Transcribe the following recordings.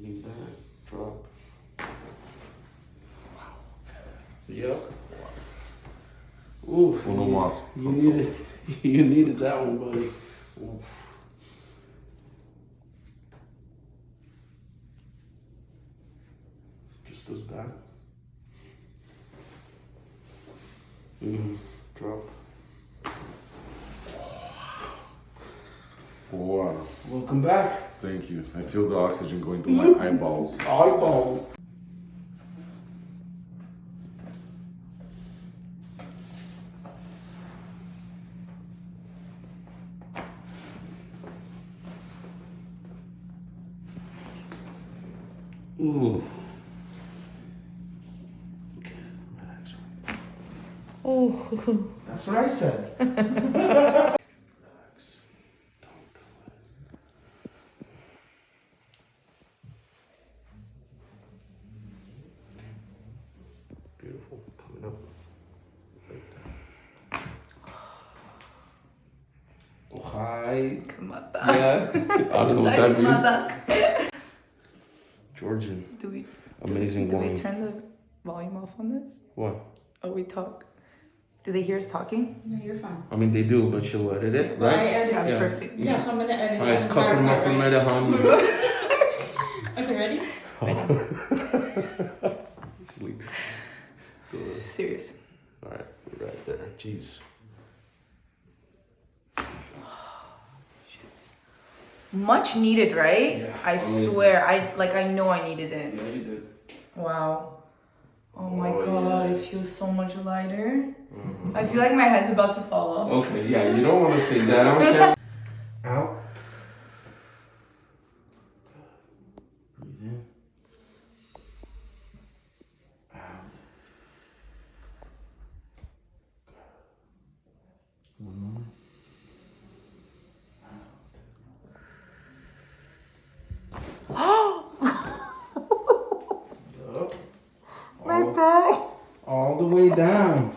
Lean back, drop. Yep. Oof. Uno más. You needed that one, buddy. Oof. Just as bad. Drop. Wow. Welcome back. Thank you. I feel the oxygen going through my eyeballs. Eyeballs. Ooh. Okay, relax. Oh. That's what I said. Relax. Don't do it. Beautiful. Coming up. Right there. Oh, hi. Kamata. Yeah. I don't know what that means. Kamata. Georgian. Do Amazing we woman. turn the volume off on this? What? Oh, we talk. Do they hear us talking? No, you're fine. I mean, they do, but she'll edit it, Well, I right? edited Yeah, it. perfect. Yeah, so I'm gonna edit Alright, it's this cuffing entire off from part, Medaham. Okay, ready? Sleep. So, Serious. alright, we're right there. Jeez. Much needed, right? Yeah, I amazing. swear. I know I needed it. Yeah, you did. Wow. Oh my Oh, god, yes. it feels so much lighter. I feel like my head's about to fall off. Okay, yeah, you don't want to say that on camera. Out. Breathe in. Out. One more. Up. My back. All the way down.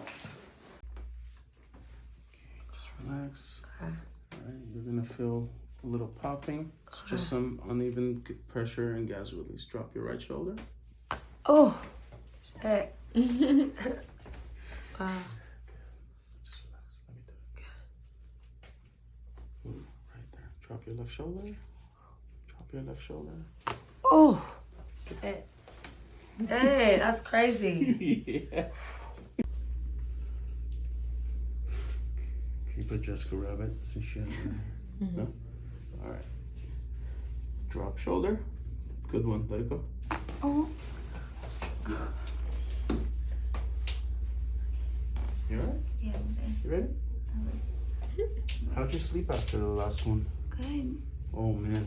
Okay, just relax. Alright, you're gonna feel a little popping. It's just some uneven pressure and gas release. Drop your right shoulder. Oh. Hey. Wow. Just relax. Let me do it. Ooh, right there. Drop your left shoulder. Drop your left shoulder. Oh. Hey. Hey, that's crazy. Yeah. Can you put Jessica Rabbit since she has No? Alright. Drop shoulder. Good one. Let it go. Oh. You alright? Yeah, You ready? How'd you sleep after the last one? good. Oh man.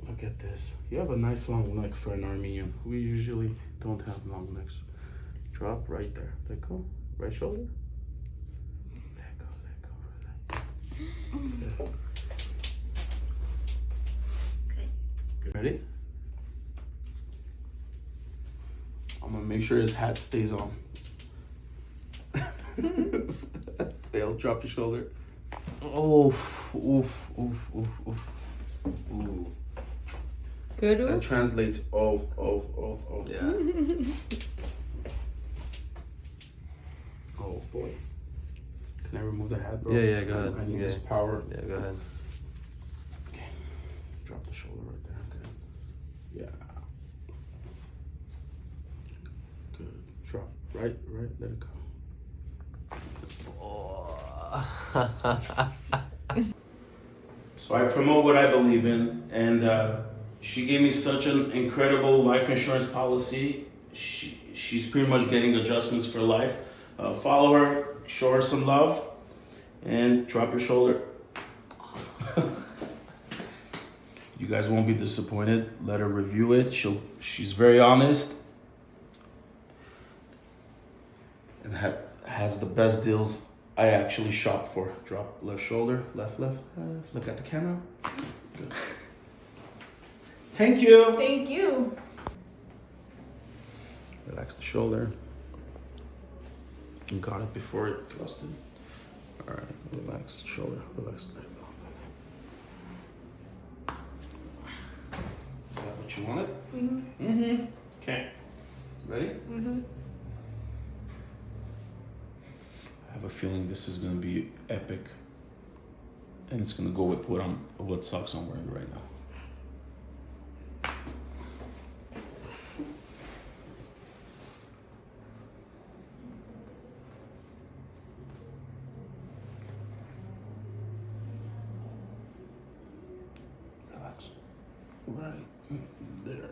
Look at this. You have a nice long neck for an Armenian. We usually don't have long necks. Drop right there. Let go. Right shoulder. Let go, let go, relax. Good. Good. Ready? I'm gonna make sure his hat stays on. Fail, drop your shoulder. Oof, oof, oof, oof, oof. Ooh. Good. That translates oh. Yeah. Oh boy. Can I remove the hat, bro? Yeah, go ahead. I need Yeah. this power. Yeah, go ahead. Okay. Drop the shoulder right there. Okay. Yeah. Good. Drop. Right. Let it go. So I promote what I believe in, and she gave me such an incredible life insurance policy. She's pretty much getting adjustments for life. Follow her, show her some love, and drop your shoulder. You guys won't be disappointed. Let her review it. She's very honest, and has the best deals I actually shop for. Drop left shoulder, left. Look at the camera. Good. Thank you. Thank you. Relax the shoulder. You got it before it thrusted. All right, relax the shoulder, relax the leg. Don't you want it? Mm-hmm. Okay. Ready? Mm-hmm. I have a feeling this is gonna be epic. And it's gonna go with what socks I'm wearing right now. Relax. Right there.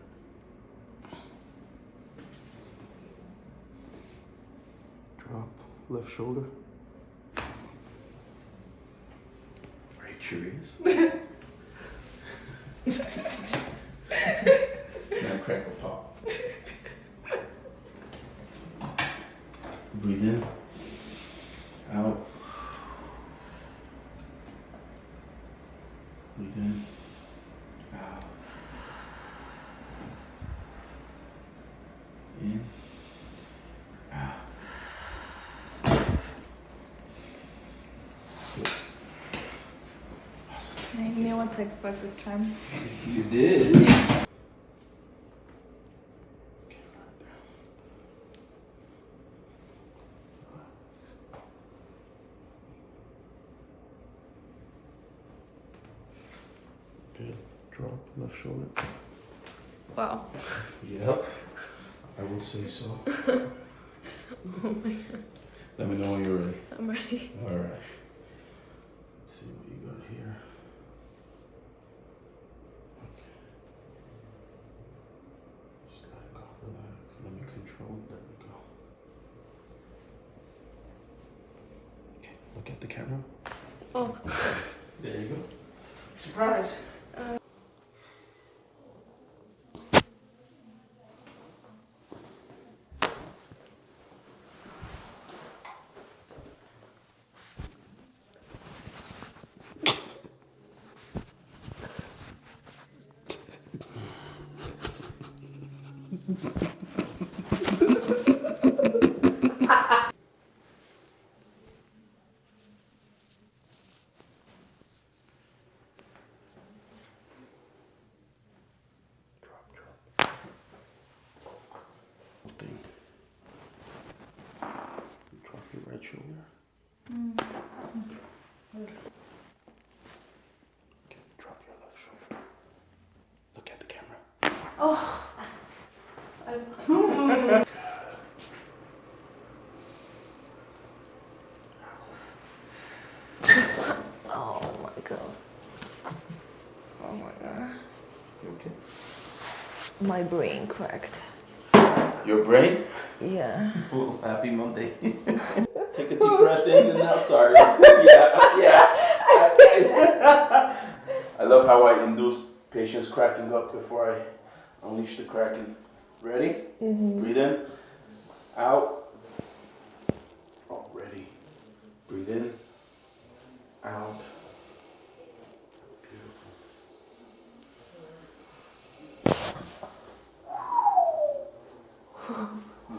Drop left shoulder. Are you curious? Snap, crackle, pop. Breathe in. Out. Breathe in. Out. In. Out. Awesome. I knew what to expect this time. You did. Good. Drop left shoulder. Wow. Yep. I will say so. Oh my god. Let me know when you're ready. I'm ready. All right. Let's see what you got here. Okay. Just let it go. Relax. Let me control. There we go. Okay. Look at the camera. Oh. There you go. Surprise. Thing. Drop your right shoulder. Okay, drop your left shoulder. Look at the camera. Oh. Oh my god. Oh my god. You okay? My brain cracked. Your brain? Yeah. Well, happy Monday. Take a deep breath in and out. Sorry. Yeah. I love how I induce patients cracking up before I unleash the cracking. Ready? Mm-hmm. Breathe in. Out. Oh, ready. Breathe in. Out. Beautiful.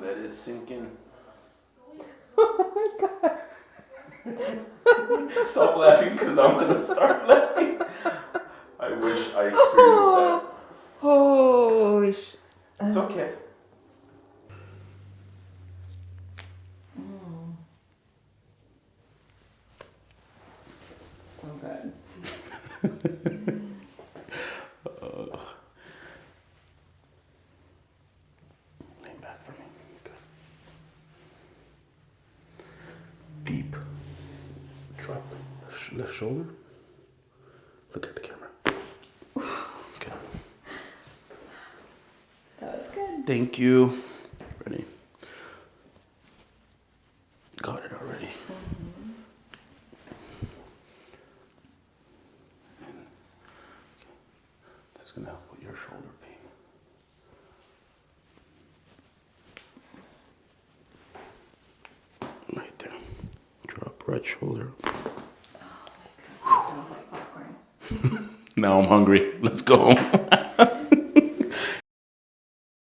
Let it sink in. Oh my god. Stop laughing because I'm gonna start laughing. I wish I experienced that. Holy sh. It's okay. So good. Lean back for me. Good. Deep. Drop left shoulder. Look at the camera. Okay. That was good. Thank you. Ready? Got it already. This is gonna help with your shoulder pain. Right there. Drop right shoulder. Sounds like popcorn. Now I'm hungry. Let's go home.